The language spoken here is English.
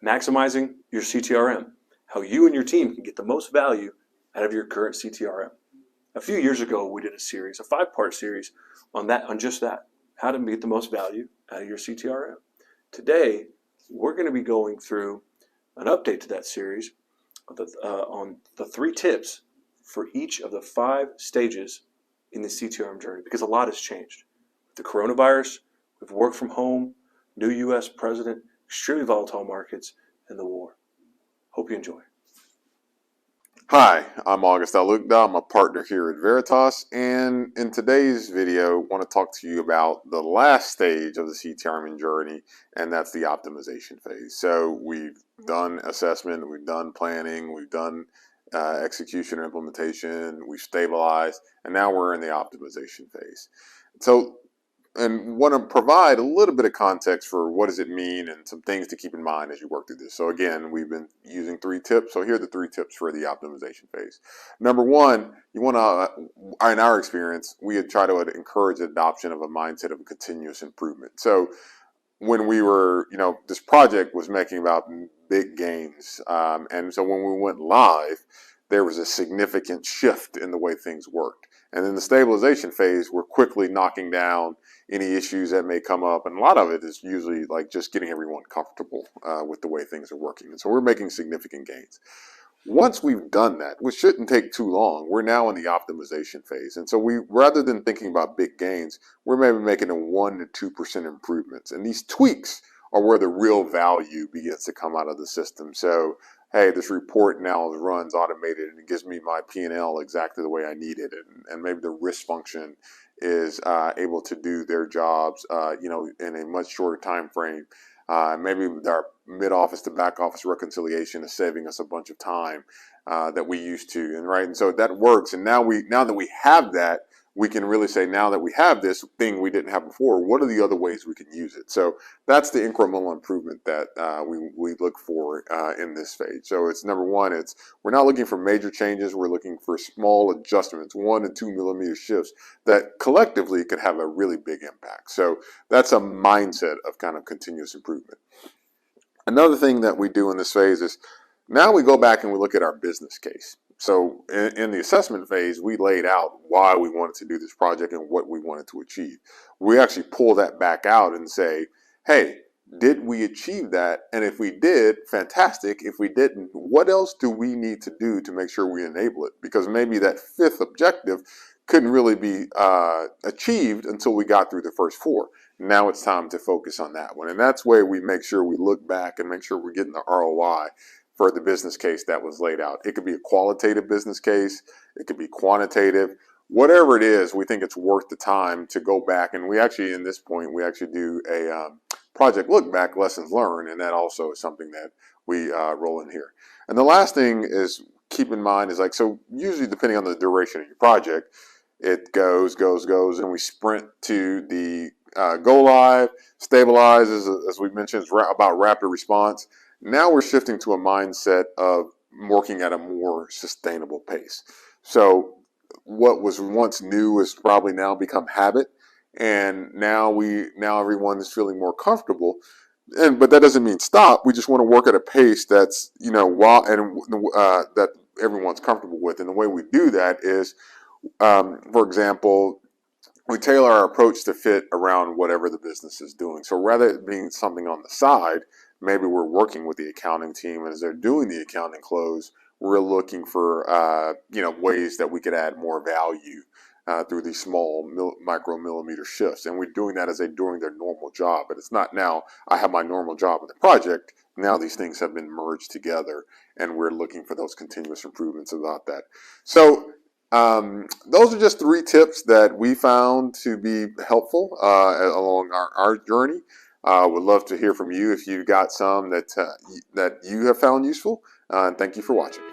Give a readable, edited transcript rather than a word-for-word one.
maximizing your CTRM, how you and your team can get the most value out of your current CTRM. A few years ago, we did a series, a 5-part series on just that, how to get the most value out of your CTRM. Today, we're going to be going through an update to that series on the 3 tips for each of the 5 stages in the CTRM journey, because a lot has changed. With the coronavirus, with work from home, new U.S. president, extremely volatile markets, and the war. Hope you enjoy. Hi, I'm August Alugda. I'm a partner here at Veritas, and in today's video, I want to talk to you about the last stage of the CTRM journey, and that's the optimization phase. So we've done assessment, we've done planning, we've done execution and implementation, we've stabilized, and now we're in the optimization phase. And want to provide a little bit of context for what does it mean and some things to keep in mind as you work through this. So again, we've been using 3 tips. So here are the 3 tips for the optimization phase. Number 1, you want to, in our experience, we try to encourage adoption of a mindset of continuous improvement. So when we were, this project was making about big gains. And so when we went live, there was a significant shift in the way things worked. And in the stabilization phase, we're quickly knocking down any issues that may come up. And a lot of it is usually like just getting everyone comfortable with the way things are working. And so we're making significant gains. Once we've done that, which shouldn't take too long, we're now in the optimization phase. And so rather than thinking about big gains, we're maybe making a 1% to 2% improvements. And these tweaks are where the real value begins to come out of the system. So, hey, this report now runs automated and it gives me my P&L exactly the way I need it. And maybe the risk function is able to do their jobs, in a much shorter time frame. Maybe our mid-office to back-office reconciliation is saving us a bunch of time that we used to, and so that works. And now that we have that, we can really say, now that we have this thing we didn't have before, what are the other ways we can use it? So that's the incremental improvement that we look for in this phase. So it's number 1, we're not looking for major changes. We're looking for small adjustments, 1 to 2 millimeter shifts that collectively could have a really big impact. So that's a mindset of kind of continuous improvement. Another thing that we do in this phase is now we go back and we look at our business case. So in the assessment phase, we laid out why we wanted to do this project and what we wanted to achieve. We actually pull that back out and say, hey, did we achieve that? And if we did, fantastic. If we didn't, what else do we need to do to make sure we enable it? Because maybe that 5th objective couldn't really be achieved until we got through the first 4. Now it's time to focus on that one. And that's where we make sure we look back and make sure we're getting the ROI for the business case that was laid out. It could be a qualitative business case. It could be quantitative. Whatever it is, we think it's worth the time to go back. And we actually, in this point, we actually do a project look back, lessons learned. And that also is something that we roll in here. And the last thing is keep in mind is so usually depending on the duration of your project, it goes, and we sprint to the go live, stabilize, as we mentioned, is about rapid response. Now we're shifting to a mindset of working at a more sustainable pace. So what was once new is probably now become habit, and now everyone is feeling more comfortable. But that doesn't mean stop. We just want to work at a pace that's that everyone's comfortable with. And the way we do that is, for example, we tailor our approach to fit around whatever the business is doing. So rather than being something on the side, maybe we're working with the accounting team, and as they're doing the accounting close, we're looking for ways that we could add more value through these small micro-millimeter shifts. And we're doing that as they're doing their normal job. But it's not now I have my normal job in the project. Now these things have been merged together, and we're looking for those continuous improvements about that. So those are just 3 tips that we found to be helpful along our journey. Would love to hear from you if you got some that you have found useful. And thank you for watching.